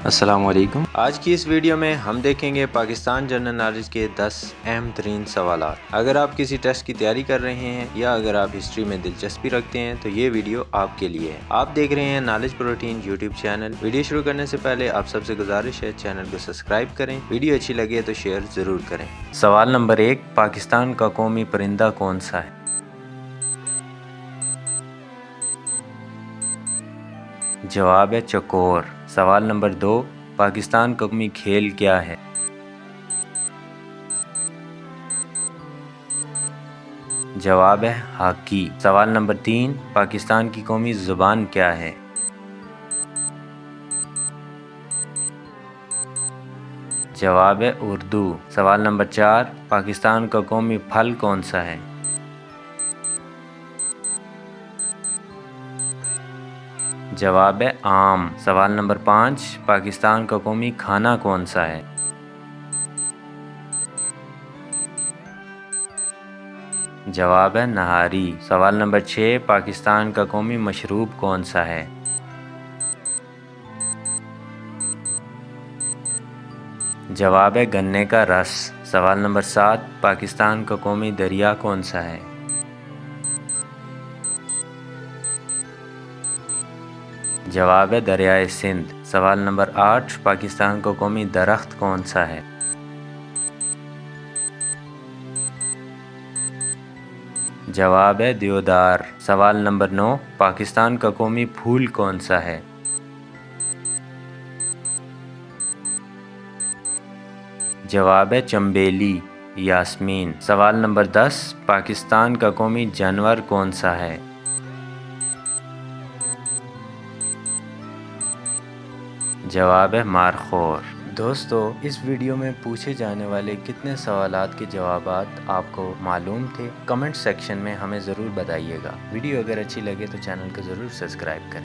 السلام علیکم۔ آج کی اس ویڈیو میں ہم دیکھیں گے پاکستان جنرل نالج کے 10 اہم ترین سوالات۔ اگر آپ کسی ٹیسٹ کی تیاری کر رہے ہیں یا اگر آپ ہسٹری میں دلچسپی رکھتے ہیں تو یہ ویڈیو آپ کے لیے ہے۔ آپ دیکھ رہے ہیں knowledge protein YouTube channel. Video شروع کرنے سے پہلے آپ سب سے گزارش ہے چینل کو سبسکرائب کریں، ویڈیو اچھی لگے تو شیئر ضرور کریں۔ سوال نمبر 1، پاکستان کا قومی پرندہ کون سا ہے؟ جواب ہے چکور۔ سوال نمبر 2، پاکستان کا قومی کھیل کیا ہے؟ جواب ہے ہاکی۔ سوال نمبر 3، پاکستان کی قومی زبان کیا ہے؟ جواب ہے اردو۔ سوال نمبر 4، پاکستان کا قومی پھل کون سا ہے؟ جواب ہے آم۔ سوال نمبر 5، پاکستان کا قومی کھانا کون سا ہے؟ جواب ہے نہاری۔ سوال نمبر 6، پاکستان کا قومی مشروب کون سا ہے؟ جواب ہے گنے کا رس۔ سوال نمبر 7، پاکستان کا قومی دریا کون سا ہے؟ جواب ہے دریائے سندھ۔ سوال نمبر 8، پاکستان کا قومی درخت کون سا ہے؟ جواب ہے دیودار۔ سوال نمبر 9، پاکستان کا قومی پھول کون سا ہے؟ جواب ہے چنبیلی، یاسمین۔ سوال نمبر 10، پاکستان کا قومی جانور کون سا ہے؟ جواب ہے مارخور۔ دوستو، اس ویڈیو میں پوچھے جانے والے کتنے سوالات کے جوابات آپ کو معلوم تھے؟ کمنٹ سیکشن میں ہمیں ضرور بتائیے گا۔ ویڈیو اگر اچھی لگے تو چینل کو ضرور سبسکرائب کریں۔